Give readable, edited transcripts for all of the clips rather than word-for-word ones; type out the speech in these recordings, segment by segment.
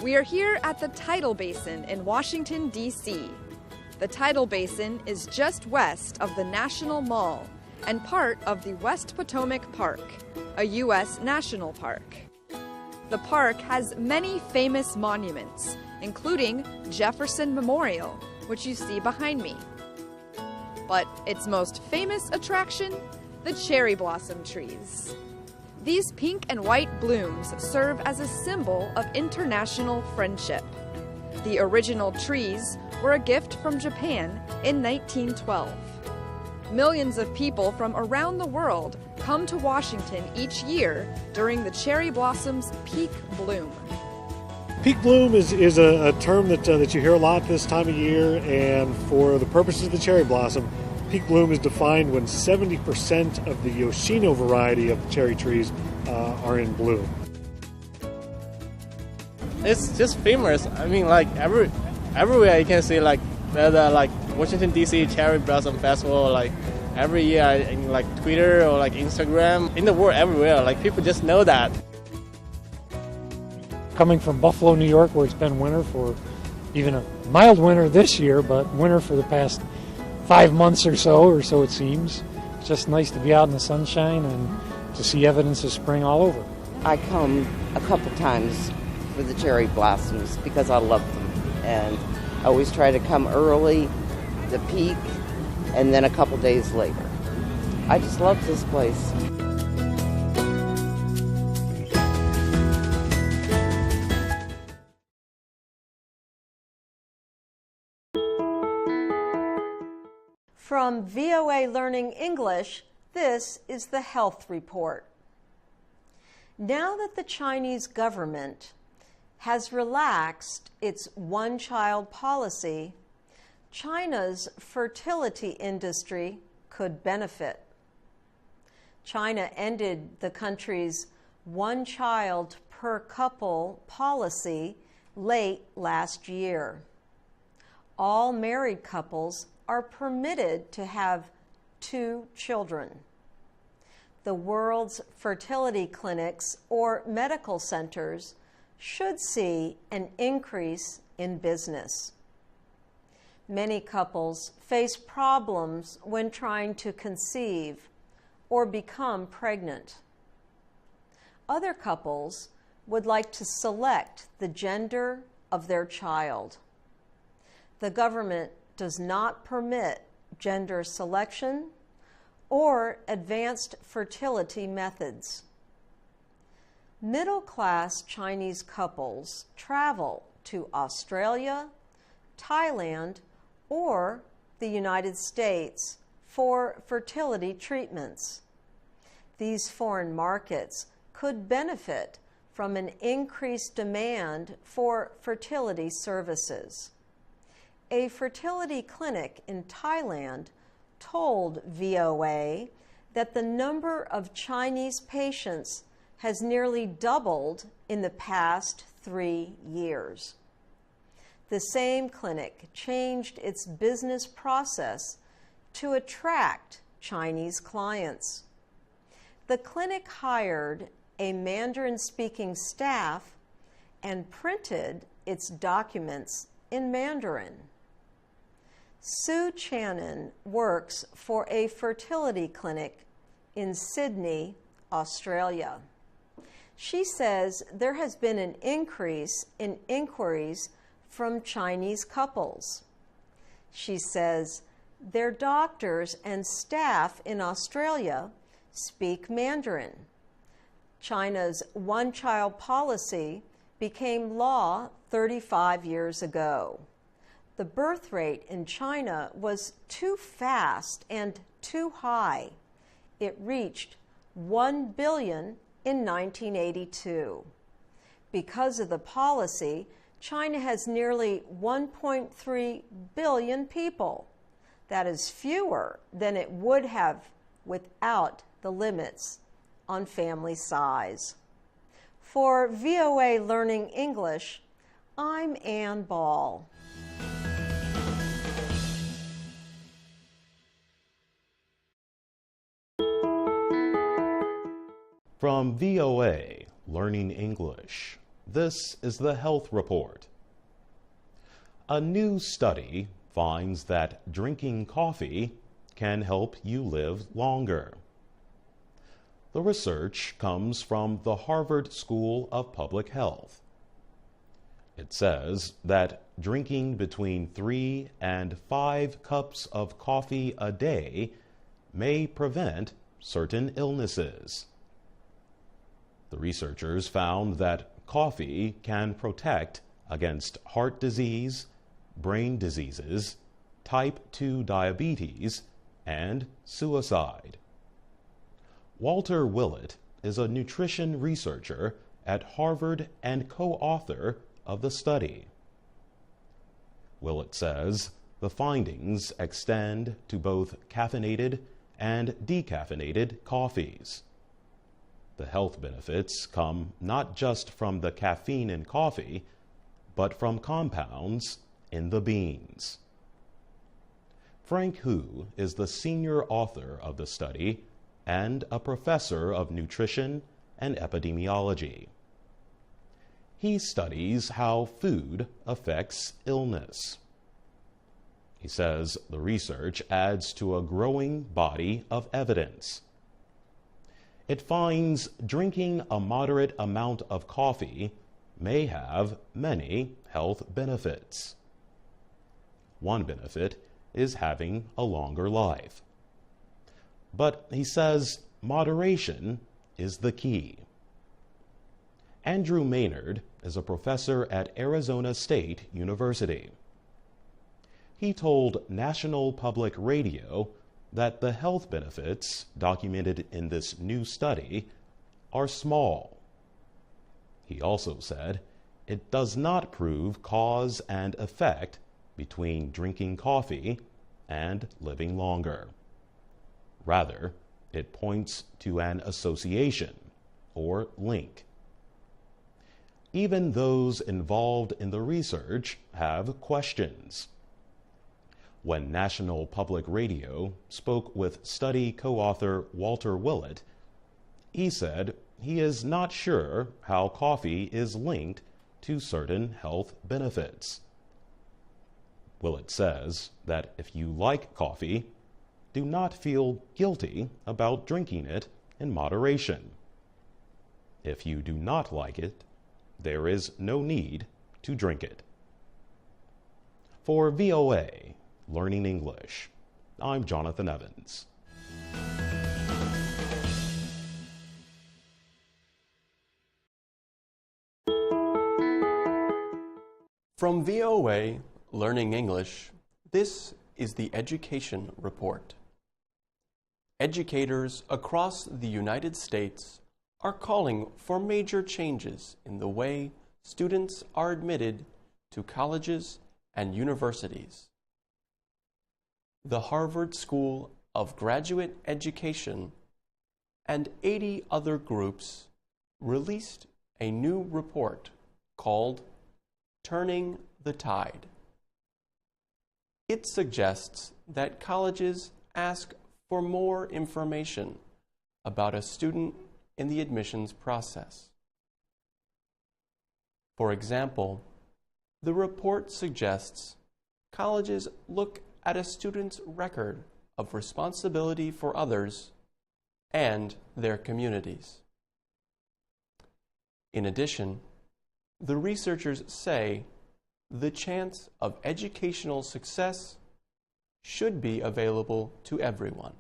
We are here at the Tidal Basin in Washington, D.C. The Tidal Basin is just west of the National Mall and part of the West Potomac Park, a U.S. national park. The park has many famous monuments, including Jefferson Memorial, which you see behind me. But its most famous attraction? The cherry blossom trees. These pink and white blooms serve as a symbol of international friendship. The original trees were a gift from Japan in 1912. Millions of people from around the world come to Washington each year during the cherry blossom's peak bloom. Peak bloom is a term that you hear a lot this time of year, and for the purposes of the cherry blossom, peak bloom is defined when 70% of the Yoshino variety of cherry trees are in bloom. It's just famous. I mean, like everywhere you can see like the Washington D.C. Cherry Blossom Festival. Like every year in like Twitter or like Instagram, in the world everywhere. Like people just know that. Coming from Buffalo, New York, where it's been winter for even a mild winter this year, but winter for the past 5 months or so it seems. It's just nice to be out in the sunshine and to see evidence of spring all over. I come a couple times for the cherry blossoms because I love them, and I always try to come early, the peak, and then a couple days later. I just love this place. From VOA Learning English, this is the Health Report. Now that the Chinese government has relaxed its one-child policy, China's fertility industry could benefit. China ended the country's one-child per couple policy late last year. All married couples are permitted to have 2 children. The world's fertility clinics or medical centers should see an increase in business. Many couples face problems when trying to conceive or become pregnant. Other couples would like to select the gender of their child. The government does not permit gender selection or advanced fertility methods. Middle-class Chinese couples travel to Australia, Thailand, or the United States for fertility treatments. These foreign markets could benefit from an increased demand for fertility services. A fertility clinic in Thailand told VOA that the number of Chinese patients has nearly doubled in the past 3 years. The same clinic changed its business process to attract Chinese clients. The clinic hired a Mandarin-speaking staff and printed its documents in Mandarin. Sue Channon works for a fertility clinic in Sydney, Australia. She says there has been an increase in inquiries from Chinese couples. She says their doctors and staff in Australia speak Mandarin. China's one-child policy became law 35 years ago. The birth rate in China was too fast and too high. It reached 1 billion in 1982. Because of the policy, China has nearly 1.3 billion people. That is fewer than it would have without the limits on family size. For VOA Learning English, I'm Ann Ball. From VOA Learning English. This is the Health Report. A new study finds that drinking coffee can help you live longer. The research comes from the Harvard School of Public Health. It says that drinking between 3 and 5 cups of coffee a day may prevent certain illnesses. The researchers found that coffee can protect against heart disease, brain diseases, type 2 diabetes, and suicide. Walter Willett is a nutrition researcher at Harvard and co-author of the study. Willett says the findings extend to both caffeinated and decaffeinated coffees. The health benefits come not just from the caffeine in coffee, but from compounds in the beans. Frank Hu is the senior author of the study and a professor of nutrition and epidemiology. He studies how food affects illness. He says the research adds to a growing body of evidence. It finds drinking a moderate amount of coffee may have many health benefits. One benefit is having a longer life. But he says moderation is the key. Andrew Maynard is a professor at Arizona State University. He told National Public Radio that the health benefits documented in this new study are small. He also said it does not prove cause and effect between drinking coffee and living longer. Rather, it points to an association or link. Even those involved in the research have questions. When National Public Radio spoke with study co-author Walter Willett, he said he is not sure how coffee is linked to certain health benefits. Willett says that if you like coffee, do not feel guilty about drinking it in moderation. If you do not like it, there is no need to drink it. For VOA Learning English, I'm Jonathan Evans. From VOA Learning English, this is the Education Report. Educators across the United States are calling for major changes in the way students are admitted to colleges and universities. The Harvard School of Graduate Education and 80 other groups released a new report called Turning the Tide. It suggests that colleges ask for more information about a student in the admissions process. For example, the report suggests colleges look at a student's record of responsibility for others and their communities. In addition, the researchers say the chance of educational success should be available to everyone.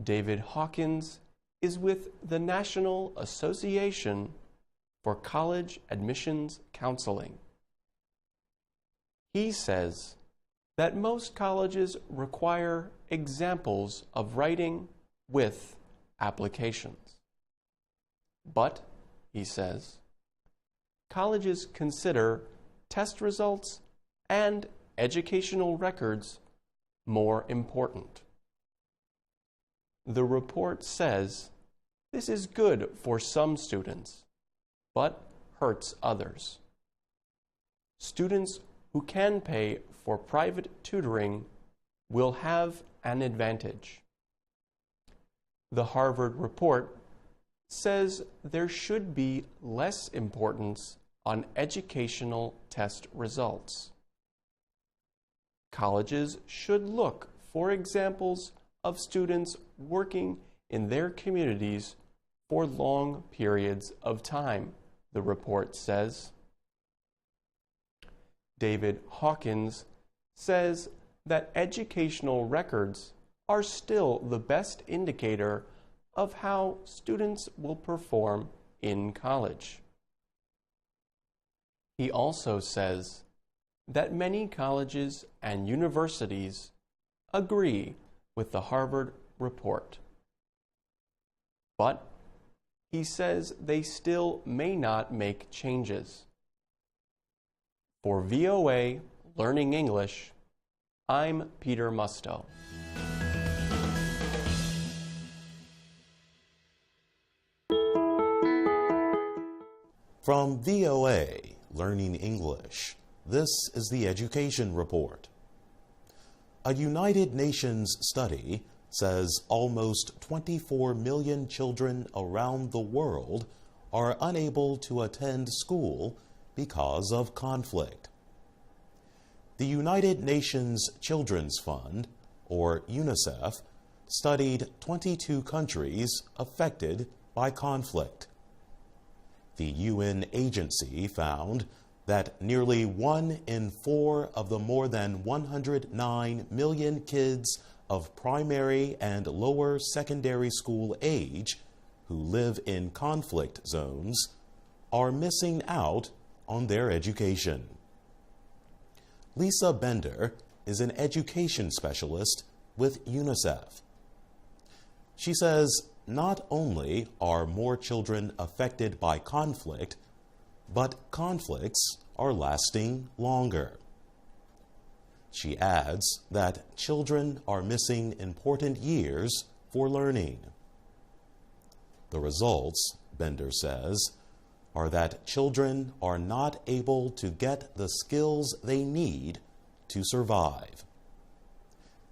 David Hawkins is with the National Association for College Admissions Counseling. He says that most colleges require examples of writing with applications. But, he says, colleges consider test results and educational records more important. The report says this is good for some students, but hurts others. Students who can pay for private tutoring will have an advantage. The Harvard report says there should be less importance on educational test results. Colleges should look for examples of students working in their communities for long periods of time, the report says. David Hawkins says that educational records are still the best indicator of how students will perform in college. He also says that many colleges and universities agree with the Harvard report. But he says they still may not make changes. For VOA Learning English, I'm Peter Musto. From VOA Learning English, this is the Education Report. A United Nations study says almost 24 million children around the world are unable to attend school because of conflict. The United Nations Children's Fund, or UNICEF, studied 22 countries affected by conflict. The UN agency found that nearly 1 in 4 of the more than 109 million kids of primary and lower secondary school age who live in conflict zones are missing out on their education. Lisa Bender is an education specialist with UNICEF. She says not only are more children affected by conflict, but conflicts are lasting longer. She adds that children are missing important years for learning. The results, Bender says, are that children are not able to get the skills they need to survive.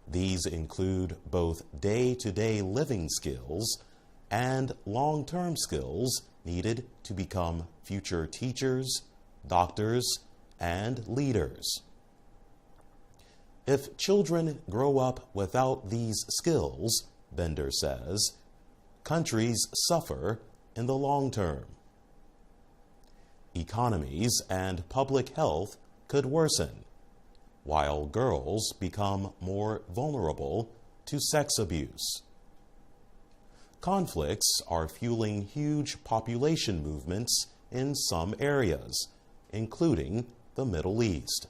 These include both day-to-day living skills and long-term skills needed to become future teachers, doctors, and leaders. If children grow up without these skills, Bender says, countries suffer in the long term. Economies and public health could worsen, while girls become more vulnerable to sex abuse. Conflicts are fueling huge population movements in some areas, including the Middle East.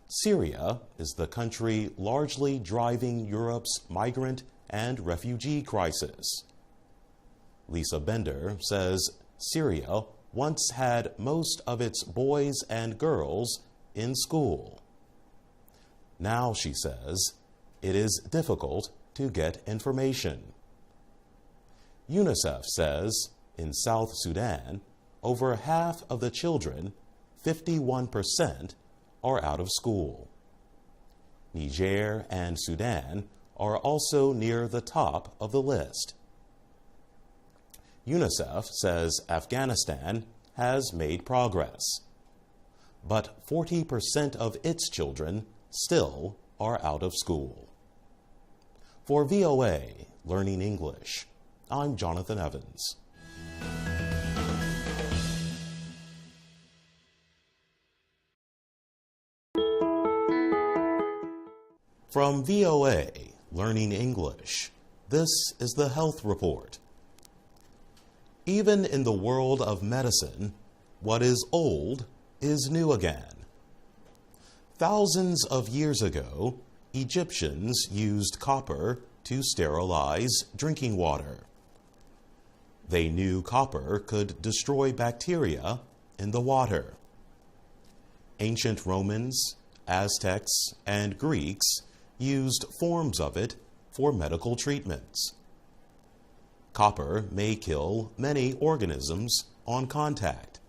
Syria is the country largely driving Europe's migrant and refugee crisis. Lisa Bender says Syria once had most of its boys and girls in school. Now, she says, it is difficult to get information. UNICEF says in South Sudan, over half of the children, 51%, are out of school. Niger and Sudan are also near the top of the list. UNICEF says Afghanistan has made progress, but 40% of its children still are out of school. For VOA Learning English, I'm Jonathan Evans. From VOA Learning English, this is the Health Report. Even in the world of medicine, what is old is new again. Thousands of years ago, Egyptians used copper to sterilize drinking water. They knew copper could destroy bacteria in the water. Ancient Romans, Aztecs, and Greeks used forms of it for medical treatments. Copper may kill many organisms on contact.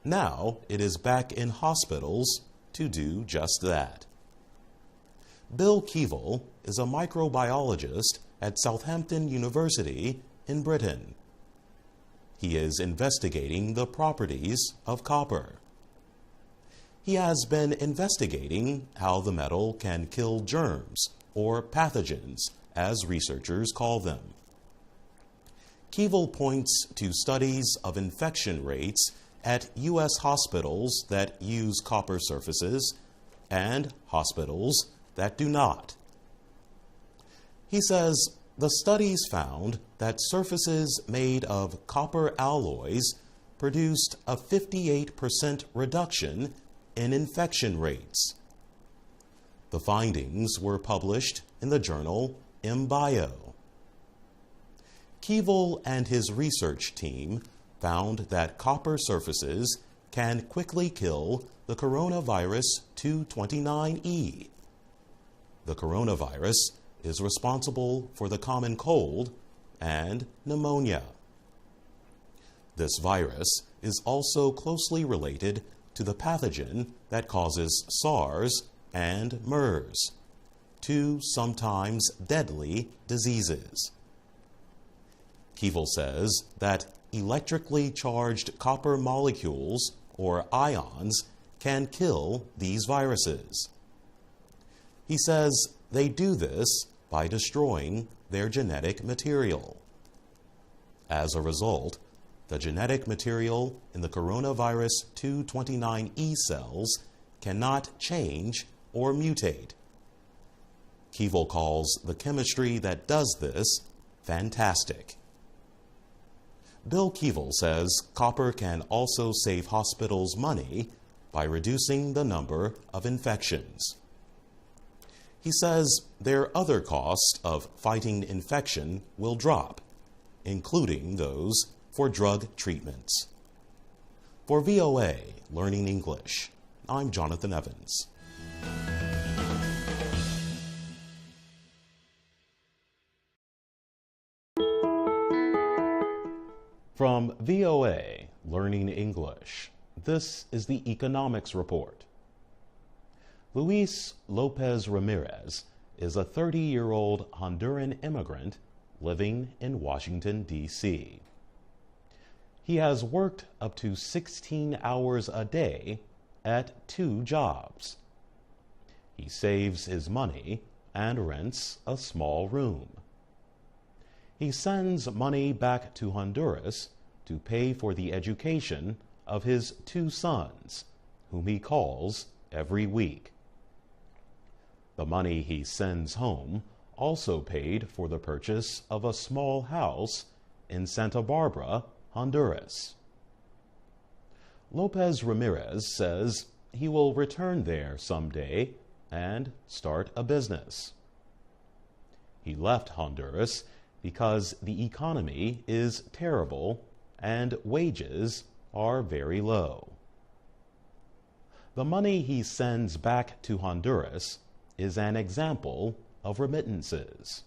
Now it is back in hospitals to do just that. Bill Keevil is a microbiologist at Southampton University in Britain. He is investigating the properties of copper. He has been investigating how the metal can kill germs, or pathogens, as researchers call them. Keevil points to studies of infection rates at U.S. hospitals that use copper surfaces and hospitals that do not. He says the studies found that surfaces made of copper alloys produced a 58% reduction in infection rates. The findings were published in the journal MBio. Keevil and his research team found that copper surfaces can quickly kill the coronavirus 229E. The coronavirus is responsible for the common cold and pneumonia. This virus is also closely related to the pathogen that causes SARS and MERS, two sometimes deadly diseases. Keevil says that electrically charged copper molecules, or ions, can kill these viruses. He says they do this by destroying their genetic material. As a result, the genetic material in the coronavirus 229E cells cannot change or mutate. Keevil calls the chemistry that does this fantastic. Bill Keevil says copper can also save hospitals money by reducing the number of infections. He says their other costs of fighting infection will drop, including those for drug treatments. For VOA Learning English, I'm Jonathan Evans. From VOA Learning English, this is the Economics Report. Luis Lopez Ramirez is a 30-year-old Honduran immigrant living in Washington, D.C. He has worked up to 16 hours a day at 2 jobs. He saves his money and rents a small room. He sends money back to Honduras to pay for the education of his 2 sons, whom he calls every week. The money he sends home also paid for the purchase of a small house in Santa Barbara, Honduras. Lopez Ramirez says he will return there someday and start a business. He left Honduras because the economy is terrible and wages are very low. The money he sends back to Honduras is an example of remittances.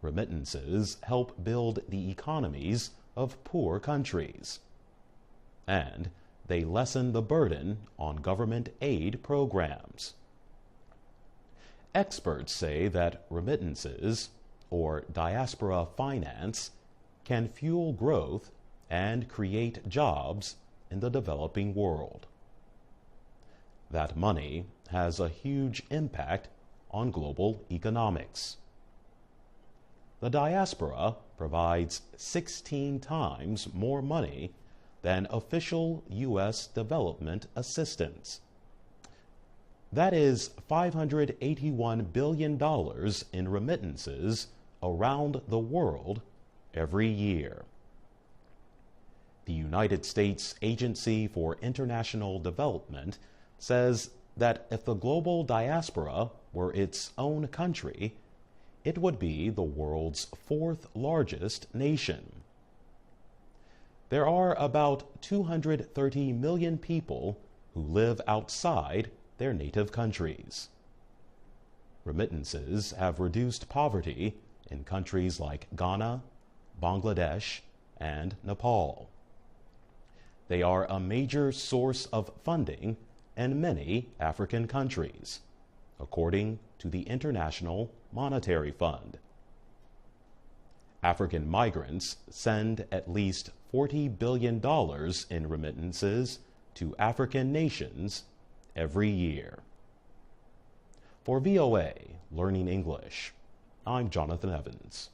Remittances help build the economies of poor countries, and they lessen the burden on government aid programs. Experts say that remittances, or diaspora finance, can fuel growth and create jobs in the developing world. That money has a huge impact on global economics. The diaspora provides 16 times more money than official U.S. development assistance. That is $581 billion in remittances around the world every year. The United States Agency for International Development says that if the global diaspora were its own country, it would be the world's 4th largest nation. There are about 230 million people who live outside their native countries. Remittances have reduced poverty in countries like Ghana, Bangladesh, and Nepal. They are a major source of funding in many African countries, according to the International Monetary Fund. African migrants send at least $40 billion in remittances to African nations every year. For VOA Learning English, I'm Jonathan Evans.